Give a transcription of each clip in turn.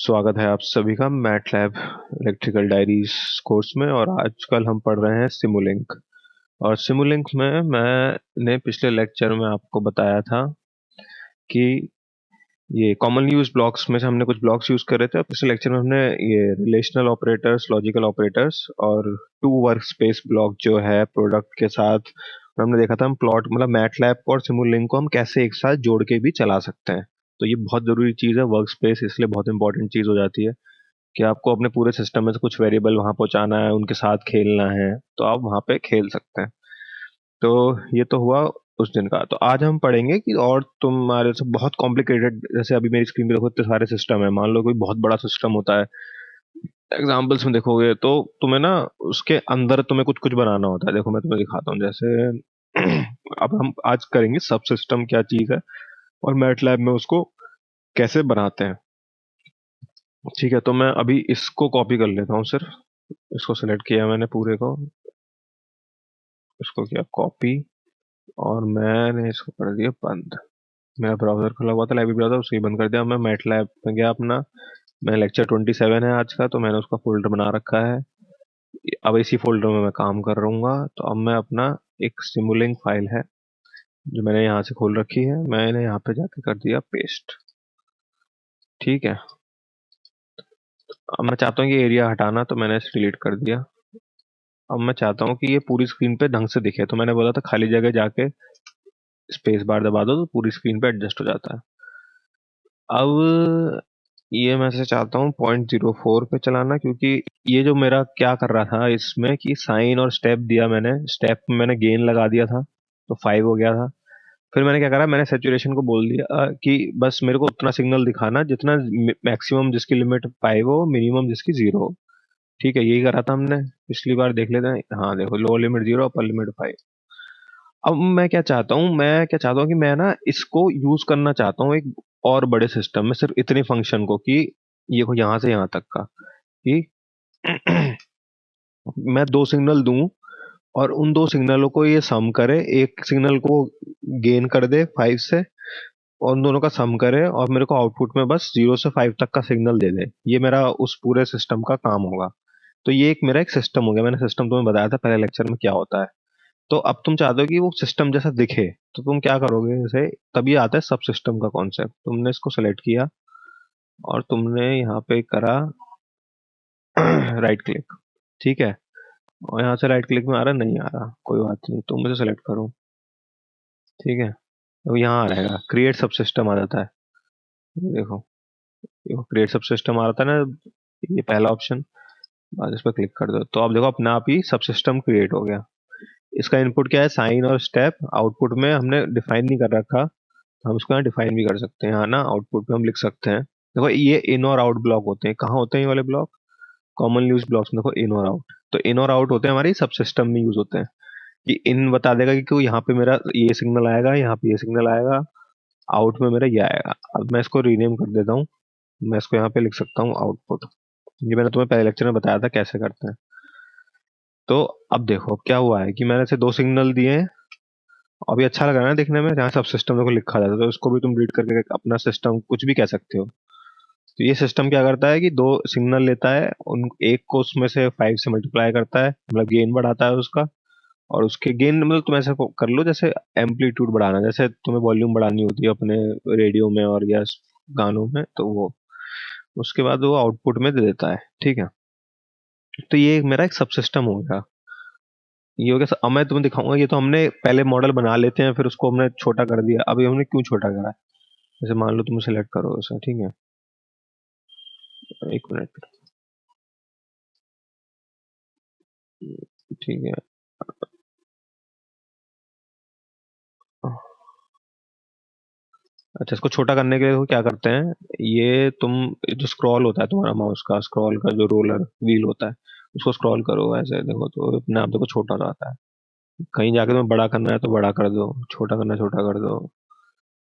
स्वागत है आप सभी का मैटलैब इलेक्ट्रिकल डायरीज कोर्स में। और आजकल हम पढ़ रहे हैं सिमुलिंक। और सिमुलिंक में मैंने पिछले लेक्चर में आपको बताया था कि ये कॉमन यूज ब्लॉक्स में से हमने कुछ ब्लॉक्स यूज कर रहे थे। और पिछले लेक्चर में हमने ये रिलेशनल ऑपरेटर्स, लॉजिकल ऑपरेटर्स और टू वर्क स्पेस ब्लॉक जो है प्रोडक्ट के साथ हमने देखा था। हम प्लॉट मतलब मैटलैब और सिमुलिंक को हम कैसे एक साथ जोड़ के भी चला सकते हैं। तो ये बहुत जरूरी चीज है वर्क स्पेस, इसलिए बहुत इंपॉर्टेंट चीज हो जाती है कि आपको अपने पूरे सिस्टम में से कुछ वेरिएबल वहां पहुंचाना है, उनके साथ खेलना है, तो आप वहां पे खेल सकते हैं। तो ये तो हुआ उस दिन का। तो आज हम पढ़ेंगे कि और तुम्हारे से बहुत कॉम्प्लिकेटेड, जैसे अभी मेरी स्क्रीन पे देखो इतने सारे सिस्टम है। मान लो कोई बहुत बड़ा सिस्टम होता है, एग्जाम्पल्स में देखोगे तो तुम्हें ना उसके अंदर तुम्हें कुछ कुछ बनाना होता है। देखो मैं तुम्हें दिखाता हूँ। जैसे अब हम आज करेंगे सब सिस्टम क्या चीज है और मैटलैब में उसको कैसे बनाते हैं। ठीक है, तो मैं अभी इसको कॉपी कर लेता हूँ। सिर्फ इसको सिलेक्ट किया मैंने पूरे को, इसको किया कॉपी और मैंने इसको कर दिया बंद। मेरा ब्राउजर खुला हुआ था, लाइब्रेरी ब्राउजर, उसको ही बंद कर दिया। मैं मैटलैब में गया अपना। मैं लेक्चर 27 है आज का, तो मैंने उसका फोल्डर बना रखा है। अब इसी फोल्डर में मैं काम कर रहूंगा। तो अब मैं अपना एक सिमुलिंक फाइल है जो मैंने यहाँ से खोल रखी है, मैंने यहाँ पे जाके कर दिया पेस्ट। ठीक है, अब मैं चाहता हूँ कि एरिया हटाना, तो मैंने इसे डिलीट कर दिया। अब मैं चाहता हूँ कि ये पूरी स्क्रीन पे ढंग से दिखे, तो मैंने बोला था खाली जगह जाके स्पेस बार दबा दो तो पूरी स्क्रीन पे एडजस्ट हो जाता है। अब ये मैं से चाहता हूँ 0.04 पे चलाना, क्योंकि ये जो मेरा क्या कर रहा था इसमें कि साइन और स्टेप दिया मैंने। स्टेप में मैंने गेन लगा दिया था तो 5 हो गया था। फिर मैंने क्या करा, मैंने सेचुरेशन को बोल दिया कि बस मेरे को उतना सिग्नल दिखाना जितना मैक्सिमम जिसकी लिमिट 5 हो, मिनिमम जिसकी 0 हो। ठीक है, यही करा था हमने। पिछली बार देख लेते हैं। हाँ देखो, लोअर लिमिट 0, अपर लिमिट 5। अब मैं क्या चाहता हूँ कि मैं ना इसको यूज करना चाहता हूँ एक और बड़े सिस्टम में, सिर्फ इतने फंक्शन को कि ये को यहाँ से यहाँ तक का कि मैं दो सिग्नल दूं और उन दो सिग्नलों को ये सम करे, एक सिग्नल को गेन कर दे 5 से और उन दोनों का सम करे और मेरे को आउटपुट में बस 0 से 5 तक का सिग्नल दे दे। ये मेरा उस पूरे सिस्टम का काम होगा। तो ये एक मेरा एक सिस्टम हो गया। मैंने सिस्टम तुम्हें बताया था पहले लेक्चर में क्या होता है। तो अब तुम चाहते हो कि वो सिस्टम जैसा दिखे, तो तुम क्या करोगे, जैसे तभी आता है सब सिस्टम का कॉन्सेप्ट। तुमने इसको सेलेक्ट किया और तुमने यहाँ पे करा राइट क्लिक। ठीक है, और यहाँ से राइट क्लिक में आ रहा, नहीं आ रहा, कोई बात नहीं, तुम मुझे सेलेक्ट करो। ठीक है, तो यहाँ आ रहेगा क्रिएट सब सिस्टम आ जाता है। ये देखो, ये क्रिएट सब सिस्टम आ रहा था ना, ये पहला ऑप्शन। बाद इस पर क्लिक कर दो तो आप देखो अपने आप ही सब सिस्टम क्रिएट हो गया। इसका इनपुट क्या है, साइन और स्टेप। आउटपुट में हमने डिफाइन नहीं कर रखा, हम इसको यहाँ डिफाइन भी कर सकते हैं। हाँ ना, आउटपुट में हम लिख सकते हैं। देखो ये इन और आउट ब्लॉक होते हैं। कहाँ होते हैं ये वाले ब्लॉक? कॉमन यूज ब्लॉक्स में देखो इन और आउट। तो इन और आउट होते हैं हमारी सब सिस्टम में यूज होते हैं। कि इन बता देगा कि क्यों यहाँ पे मेरा ये सिग्नल आएगा, यहाँ पे ये सिग्नल आएगा, आउट में मेरा ये आएगा। अब मैं इसको रीनेम कर देता हूँ। मैं इसको यहाँ पे लिख सकता हूँ आउटपुट। ये मैंने तुम्हें पहले लेक्चर में बताया था कैसे करते हैं। तो अब देखो अब क्या हुआ है कि मैंने इसे दो सिग्नल दिए हैं। अभी अच्छा लग रहा है ना देखने में, जहाँ सब सिस्टम देखो लिखा जाता है। तो इसको भी तुम रीड करके अपना सिस्टम कुछ भी कह सकते हो। तो ये सिस्टम क्या करता है कि दो सिग्नल लेता है, उन एक को उसमें से 5 से मल्टीप्लाई करता है, मतलब गेन बढ़ाता है उसका। और उसके गेन मतलब तुम ऐसा कर लो जैसे एम्पलीट्यूड बढ़ाना, जैसे तुम्हें वॉल्यूम बढ़ानी होती है अपने रेडियो में और या गानों में, तो वो उसके बाद वो आउटपुट में दे देता है। ठीक है, तो ये मेरा एक सब सिस्टम हो गया। ये हो गया। अब मैं तुम्हें दिखाऊंगा। ये तो हमने पहले मॉडल बना लेते हैं फिर उसको हमने छोटा कर दिया। अभी हमने क्यों छोटा करा है, जैसे मान लो तुम सेलेक्ट करो ऐसा। ठीक है, एक मिनट। ठीक है, अच्छा इसको छोटा करने के लिए वो क्या करते हैं, ये तुम जो स्क्रॉल होता है तुम्हारा माउस का, स्क्रॉल का जो रोलर व्हील होता है, उसको स्क्रॉल करो ऐसे, देखो तो अपने आप देखो छोटा हो जाता है। कहीं जाके तुम्हें बड़ा करना है तो बड़ा कर दो, छोटा करना है छोटा कर दो।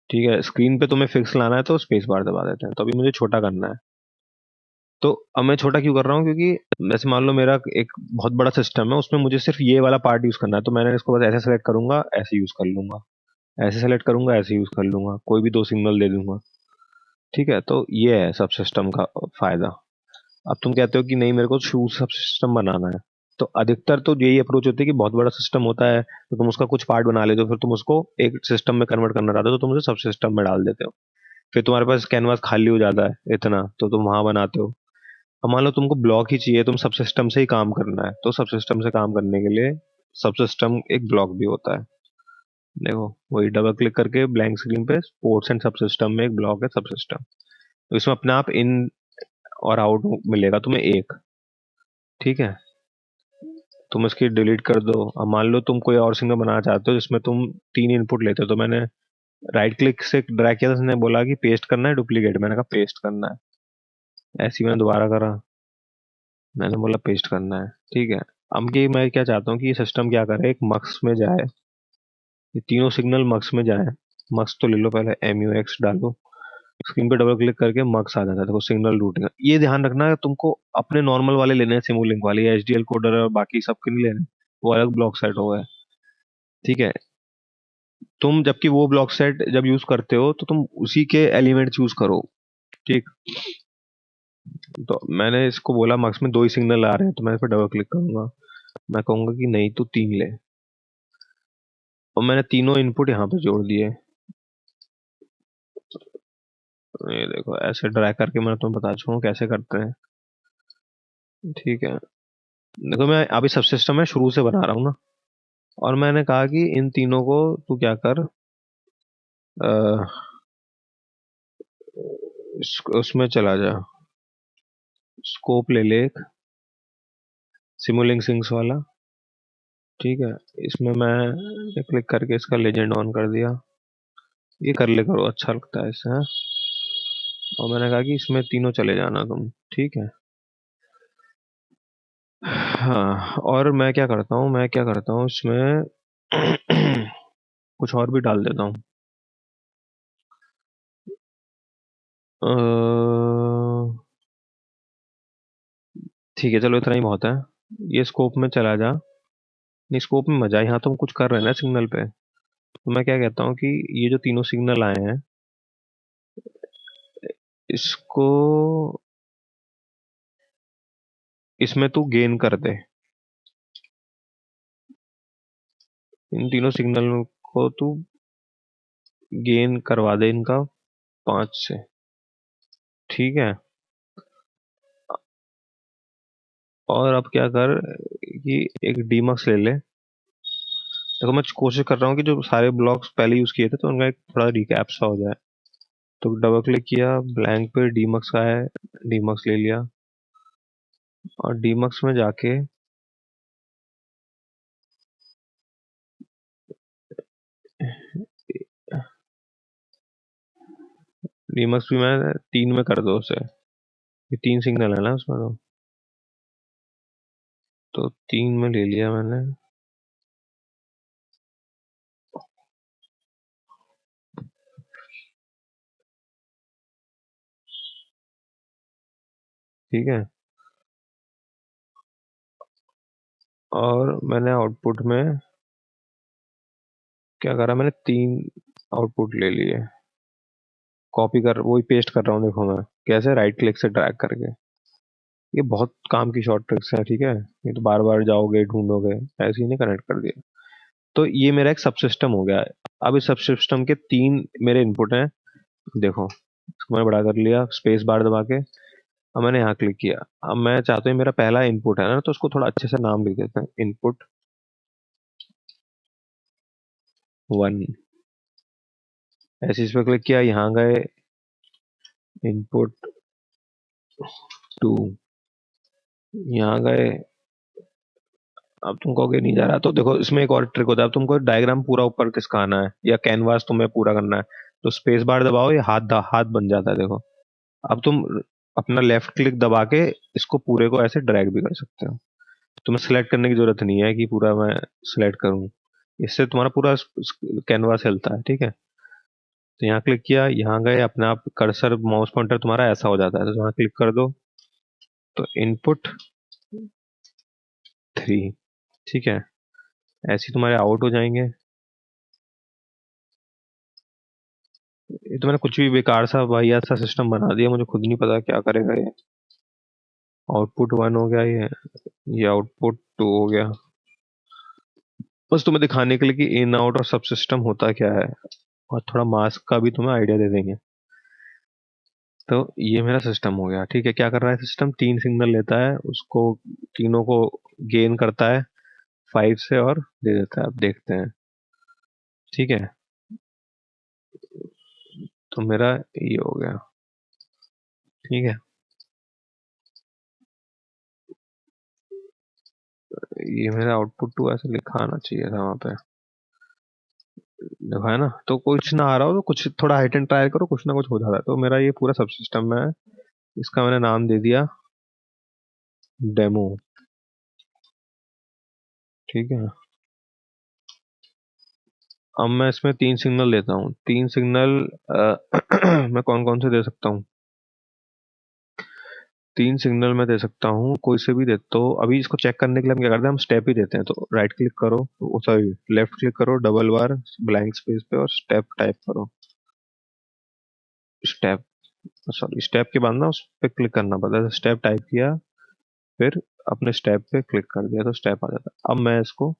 ठीक है, स्क्रीन पे तुम्हें फिक्स लाना है तो स्पेस बार दबा देते हैं। तो अभी मुझे छोटा करना है। तो अब मैं छोटा क्यों कर रहा हूँ, क्योंकि जैसे मान लो मेरा एक बहुत बड़ा सिस्टम है, उसमें मुझे सिर्फ ये वाला पार्ट यूज करना है। तो मैंने इसको बस ऐसे सेलेक्ट करूंगा, ऐसे यूज कर लूंगा, ऐसे सेलेक्ट करूंगा, ऐसे यूज कर लूंगा, कोई भी दो सिग्नल दे दूंगा। ठीक है, तो ये है सब सिस्टम का फायदा। अब तुम कहते हो कि नहीं मेरे को शू सब सिस्टम बनाना है, तो अधिकतर तो यही अप्रोच होती है कि बहुत बड़ा सिस्टम होता है तो तुम उसका कुछ पार्ट बना लेते हो, फिर तुम उसको एक सिस्टम में कन्वर्ट करना चाहते हो तो तुम उसे सब सिस्टम में डाल देते हो। फिर तुम्हारे पास कैनवास खाली हो जाता है इतना, तो तुम वहां बनाते हो। अब मान लो तुमको ब्लॉक ही चाहिए, तुम सब सिस्टम से ही काम करना है, तो सब सिस्टम से काम करने के लिए सब सिस्टम एक ब्लॉक भी होता है। देखो, वही डबल क्लिक करके ब्लैंक स्क्रीन पे पोर्ट्स एंड सब सिस्टम में एक ब्लॉक है सब सिस्टम। तो इसमें अपने आप इन और आउट मिलेगा तुम्हें एक। ठीक है, तुम इसकी डिलीट कर दो। अब मान लो तुम कोई और सिग्नल बनाना चाहते हो जिसमें तुम तीन इनपुट लेते हो, तो मैंने राइट क्लिक से ड्रैग किया था, उसने बोला कि पेस्ट करना है डुप्लीकेट, मैंने कहा पेस्ट करना है। ऐसे ही मैंने दोबारा करा, मैंने बोला पेस्ट करना है। ठीक है, अब की मैं क्या चाहता हूँ कि ये सिस्टम क्या करे, एक मक्स में जाए, ये तीनों सिग्नल मक्स में जाए। मक्स तो ले लो, पहले MUX डालो, स्क्रीन पे डबल क्लिक करके मक्स आ जाता है, देखो सिग्नल रूटिंग। ये ध्यान रखना है तुमको अपने नॉर्मल वाले लेने हैं, सिमुलिंक वाले, HDL कोडर और बाकी सब के नहीं लेने, वो अलग ब्लॉक सेट हो गए। ठीक है, तुम जबकि वो ब्लॉक सेट जब यूज करते हो तो तुम उसी के एलिमेंट चूज करो। ठीक, तो मैंने इसको बोला मक्स में दो ही सिग्नल आ रहे हैं, तो मैं इस पर डबल क्लिक करूंगा, मैं कहूंगा कि नहीं तू तीन ले, और मैंने तीनों इनपुट यहाँ पे जोड़ दिए। ये देखो, ऐसे ड्रैग करके मैं तुम्हें बता चुका हूँ कैसे करते हैं। ठीक है, देखो मैं अभी सब सिस्टम में शुरू से बना रहा हूँ ना, और मैंने कहा कि इन तीनों को तू क्या कर, उसमें चला जा, स्कोप ले ले एक, सिमुलिंक सिंक्स वाला। ठीक है, इसमें मैं क्लिक करके इसका लेजेंड ऑन कर दिया, ये कर ले करो, अच्छा लगता है इससे, हाँ? और मैंने कहा कि इसमें तीनों चले जाना तुम। ठीक है, हाँ, और मैं क्या करता हूँ इसमें कुछ और भी डाल देता हूँ। अ, ठीक है, चलो इतना ही बहुत है। ये स्कोप में चला जा, नहीं स्कोप में मजा, यहाँ तुम कुछ कर रहे हैं ना सिग्नल पे, तो मैं क्या कहता हूँ कि ये जो तीनों सिग्नल आए हैं, इसको इसमें तू गेन कर दे, इन तीनों सिग्नल को तू गेन करवा दे इनका 5 से। ठीक है, और अब क्या कर कि एक डीमक्स ले ले। देखो मैं कोशिश कर रहा हूँ कि जो सारे ब्लॉक्स पहले यूज किए थे तो उनका एक थोड़ा रिकैप सा हो जाए। तो डबल क्लिक किया, ब्लैंक पे डीमक्स का है, डीमक्स ले लिया, और डीमक्स में जाके डीमक्स भी मैं 3 में कर दो उसे, ये 3 सिग्नल है ना उसमें, तो 3 में ले लिया मैंने। ठीक है, और मैंने आउटपुट में क्या करा, मैंने 3 आउटपुट ले लिए, कॉपी कर वही पेस्ट कर रहा हूँ, देखो मैं कैसे, राइट क्लिक से ड्रैग करके। ये बहुत काम की शॉर्ट ट्रिक्स है, ठीक है, ये तो बार बार जाओगे ढूंढोगे, ऐसे ही नहीं, कनेक्ट कर दिया। तो ये मेरा एक सब सिस्टम हो गया है। अब इस सब सिस्टम के 3 मेरे इनपुट हैं, देखो इसको मैंने बड़ा कर लिया स्पेस बार दबा के। अब मैंने यहाँ क्लिक किया, अब मैं चाहता हूँ मेरा पहला इनपुट है ना, तो उसको थोड़ा अच्छे से नाम लिख देते हैं, इनपुट 1। ऐसे इस पे क्लिक किया, यहाँ गए इनपुट 2, यहाँ गए। अब तुम कहोगे नहीं जा रहा, तो देखो इसमें एक और ट्रिक होता है, अब तुमको डायग्राम पूरा ऊपर किसका आना है या कैनवास तुम्हें पूरा करना है, तो स्पेस बार दबाओ, ये हाथ बन जाता है, देखो। अब तुम अपना लेफ्ट क्लिक दबा के इसको पूरे को ऐसे ड्रैग भी कर सकते हो, तुम्हें सेलेक्ट करने की जरूरत नहीं है कि पूरा मैं सेलेक्ट करूं, इससे तुम्हारा पूरा कैनवास हिलता है। ठीक है, तो यहाँ क्लिक किया, यहाँ गए, अपने आप कर्सर माउस पॉइंटर तुम्हारा ऐसा हो जाता है, तो यहाँ क्लिक कर दो, तो इनपुट 3। ठीक है, ऐसे ही तुम्हारे आउट हो जाएंगे। ये तो मैंने कुछ भी बेकार सा वाहियात सा सिस्टम बना दिया, मुझे खुद नहीं पता क्या करेगा ये। आउटपुट 1 हो गया ये आउटपुट 2 हो गया। बस तुम्हें दिखाने के लिए कि इन आउट और सब सिस्टम होता क्या है, और थोड़ा मास्क का भी तुम्हें आइडिया दे देंगे। तो ये मेरा सिस्टम हो गया, ठीक है। क्या कर रहा है सिस्टम, 3 सिग्नल लेता है, उसको तीनों को गेन करता है 5 से और दे देता है। अब देखते हैं, ठीक है। तो मेरा ये हो गया, ठीक है। ये मेरा आउटपुट 2 ऐसे लिखा आना चाहिए था वहां पे, देखो है ना। तो कुछ ना आ रहा हो तो कुछ थोड़ा हाइट एंड ट्राई करो, कुछ ना कुछ हो जाता है। तो मेरा ये पूरा सब सिस्टम है, इसका मैंने नाम दे दिया डेमो, ठीक है। अब मैं इसमें 3 सिग्नल देता हूँ, 3 सिग्नल मैं कौन कौन से दे सकता हूँ। 3 सिग्नल मैं दे सकता हूँ कोई से भी दे। तो अभी इसको चेक करने के लिए हम क्या करते हैं, हम स्टेप ही देते हैं। तो राइट क्लिक करो, सॉरी लेफ्ट क्लिक करो डबल बार ब्लैंक स्पेस पे और स्टेप टाइप करो। स्टेप, सॉरी स्टेप के बाद ना उस पे क्लिक करना पड़ता है। स्टेप टाइप किया, फिर अपने स्टेप पे क्लिक कर दिया तो स्टेप आ जाता है। अब मैं इसको,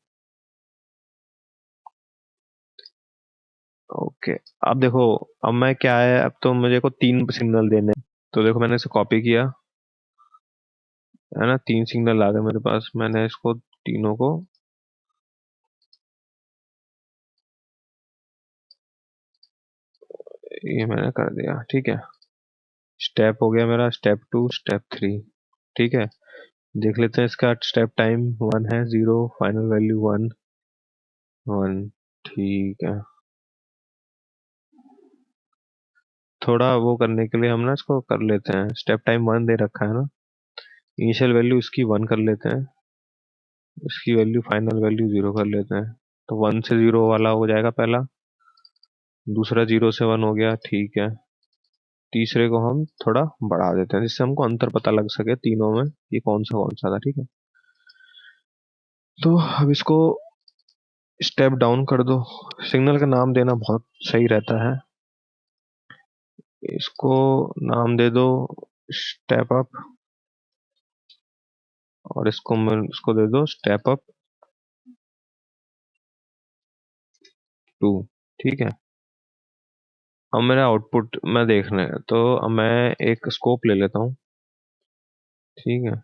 ओके। अब देखो, अब मैं क्या है, अब तो मुझे को 3 सिग्नल देने हैं। तो देखो मैंने इसे कॉपी किया, है ना। 3 सिग्नल आ गए मेरे पास, मैंने इसको तीनों को, ये मैंने कर दिया, ठीक है। स्टेप हो गया मेरा, स्टेप 2 स्टेप 3, ठीक है। देख लेते हैं इसका स्टेप टाइम 1 है, 0 फाइनल वैल्यू 1 1, ठीक है। थोड़ा वो करने के लिए हम ना इसको कर लेते हैं, स्टेप टाइम 1 दे रखा है ना, इनिशियल वैल्यू इसकी 1 कर लेते हैं, इसकी वैल्यू फाइनल वैल्यू 0 कर लेते हैं। तो 1 से 0 वाला हो जाएगा पहला, दूसरा 0 से 1 हो गया, ठीक है। तीसरे को हम थोड़ा बढ़ा देते हैं जिससे हमको अंतर पता लग सके तीनों में ये कौन सा था, ठीक है। तो अब इसको स्टेप डाउन कर दो। सिग्नल का नाम देना बहुत सही रहता है। इसको नाम दे दो स्टेप अप, और इसको दे दो स्टेप अप 2, ठीक है। अब मेरा आउटपुट मैं देखना है, तो अब मैं एक स्कोप ले लेता हूँ, ठीक है।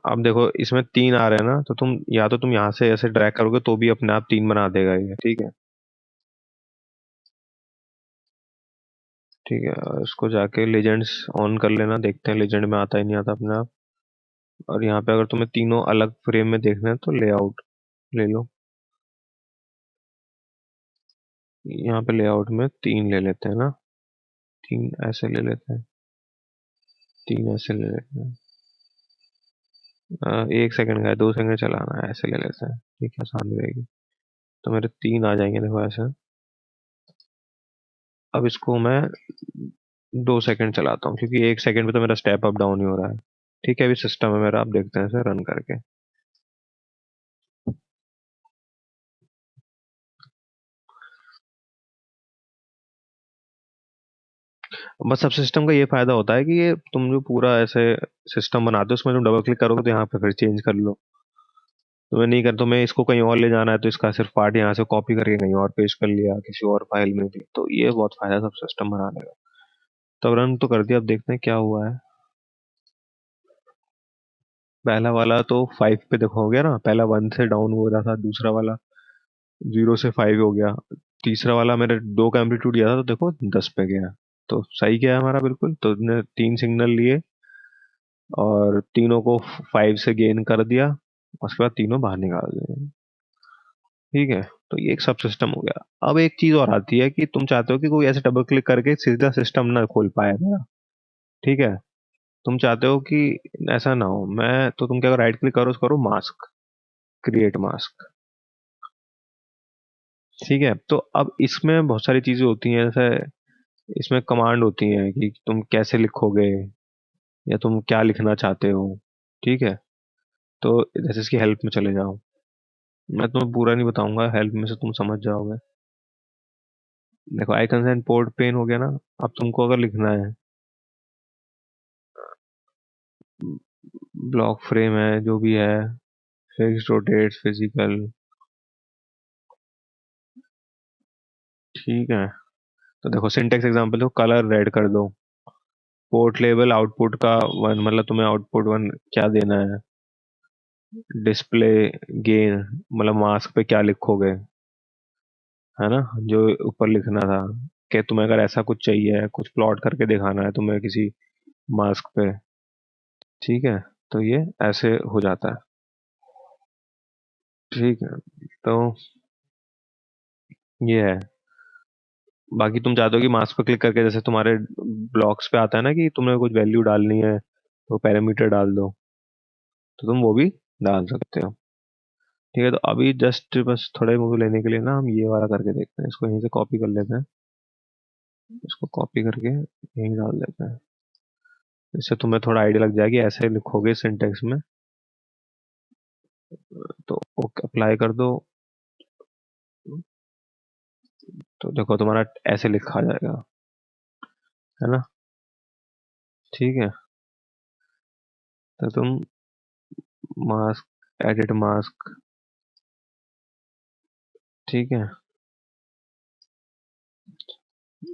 अब देखो इसमें 3 आ रहे हैं ना, तो तुम या तो तुम यहाँ से ऐसे ड्रैग करोगे तो भी अपने आप 3 बना देगा ये, ठीक है। ठीक है, और इसको जाके लेजेंड्स ऑन कर लेना, देखते हैं लेजेंड में आता ही नहीं आता अपने आप। और यहाँ पे अगर तुम्हें तीनों अलग फ्रेम में देखना है तो लेआउट ले लो। यहाँ पे लेआउट में 3 ले लेते हैं ना, 3 ऐसे ले लेते हैं, 3 ऐसे ले लेते हैं। 1 सेकंड का है, 2 सेकंड चलाना है, ऐसे ले लेते हैं, ठीक है, आसान रहेगी। तो मेरे 3 आ जाएंगे, देखो ऐसे। अब इसको मैं 2 सेकंड चलाता हूँ, क्योंकि 1 सेकंड पे तो मेरा स्टेप अप डाउन ही हो रहा है, ठीक है। अभी सिस्टम है मेरा, आप देखते हैं इसे रन करके। बस सब सिस्टम का ये फायदा होता है कि ये तुम जो पूरा ऐसे सिस्टम बनाते हो उसमें तुम डबल क्लिक करोगे तो यहाँ पे फिर चेंज कर लो। तुम्हें नहीं कर, तुम्हें इसको कहीं और ले जाना है तो इसका सिर्फ पार्ट यहाँ से कॉपी करके कहीं और पेस्ट कर लिया किसी और फाइल में भी। तो ये बहुत फायदा सब सिस्टम बनाने का। तो रन तो कर दिया, अब देखते हैं क्या हुआ है। पहला वाला तो 5 पे देखो हो गया ना, पहला 1 से डाउन हो रहा था, दूसरा वाला 0 से 5 हो गया, तीसरा वाला मेरे 2 का एम्पलीट्यूड दिया था तो देखो 10 पे गया। तो सही गया हमारा बिल्कुल। तो ने 3 सिग्नल लिए और तीनों को 5 से गेन कर दिया, उसके बाद तीनों बाहर निकाल दिए, ठीक है। तो ये एक सब सिस्टम हो गया। अब एक चीज और आती है कि तुम चाहते हो कि कोई ऐसे डबल क्लिक करके सीधा सिस्टम ना खोल पाए मेरा, ठीक है। तुम चाहते हो कि ऐसा ना हो, मैं तो तुम क्या करो, राइट क्लिक करो, करो मास्क, क्रिएट मास्क, ठीक है। तो अब इसमें बहुत सारी चीजें होती हैं, जैसे इसमें कमांड होती हैं कि तुम कैसे लिखोगे या तुम क्या लिखना चाहते हो, ठीक है। तो जैसे इसकी हेल्प में चले जाओ, मैं तुम्हें पूरा नहीं बताऊंगा, हेल्प में से तुम समझ जाओगे। देखो आई कंसेंट पोर्ट पेन हो गया ना। अब तुमको अगर लिखना है ब्लॉक फ्रेम है जो भी है, फिक्स रोटेट फिजिकल, ठीक है। तो देखो सिंटेक्स एग्जांपल दो, कलर रेड कर दो, पोर्ट लेवल आउटपुट का वन, मतलब तुम्हें आउटपुट वन क्या देना है, डिस्प्ले गेन मतलब मास्क पे क्या लिखोगे, है ना, जो ऊपर लिखना था कि तुम्हें अगर ऐसा कुछ चाहिए, कुछ प्लॉट करके दिखाना है तुम्हें किसी मास्क पे, ठीक है, तो ये ऐसे हो जाता है। ठीक है, तो ये है। बाकी तुम चाहते हो कि मास्क पे क्लिक करके जैसे तुम्हारे ब्लॉक्स पे आता है ना कि तुम्हें कुछ वैल्यू डालनी है तो पैरामीटर डाल दो, तो तुम वो भी डाल सकते हो। ठीक है, तो अभी जस्ट बस थोड़े मूवी लेने के लिए ना हम ये वाला करके देखते हैं, इसको यहीं से कॉपी कर लेते हैं, इसको कॉपी करके यहीं डाल देते हैं। इससे तुम्हें थोड़ा आइडिया लग जाएगी, ऐसे लिखोगे सिंटेक्स में, तो ओके अप्लाई कर दो, तो देखो तुम्हारा ऐसे लिखा जाएगा, है ना। ठीक है, तो तुम मास्क एडिट मास्क, ठीक है,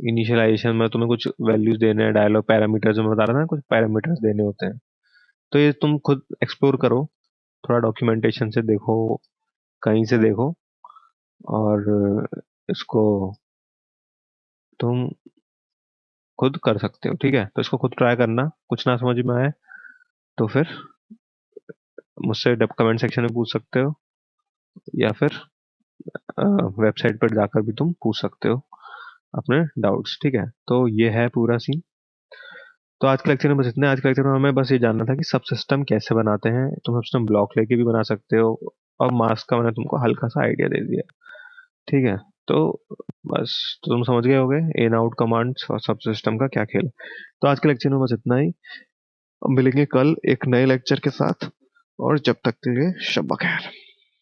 इनिशियलाइजेशन में तुम्हें कुछ वैल्यूज देने हैं, डायलॉग पैरामीटर्स में बता रहा था ना, कुछ पैरामीटर्स देने होते हैं, तो ये तुम खुद एक्सप्लोर करो, थोड़ा डॉक्यूमेंटेशन से देखो, कहीं से देखो, और इसको तुम खुद कर सकते हो। ठीक है, तो इसको खुद ट्राई करना, कुछ ना समझ में आए तो फिर मुझसे कमेंट सेक्शन में पूछ सकते हो, या फिर वेबसाइट पर जाकर भी तुम पूछ सकते हो अपने डाउट्स। ठीक है, तो ये है पूरा सीन। तो आज के लेक्चर में बस इतना। आज के लेक्चर में हमें बस ये जानना था कि सब सिस्टम कैसे बनाते हैं, तुम सब सिस्टम ब्लॉक लेके भी बना सकते हो, और मास्क का मैंने तुमको हल्का सा आइडिया दे दिया। ठीक है, तो बस, तो तुम समझ गए होगे इन आउट कमांड्स और सब सिस्टम का क्या खेल है। तो आज के लेक्चर में बस इतना ही। अब मिलेंगे कल एक नए लेक्चर के साथ, और जब तक के लिए शब बखैर।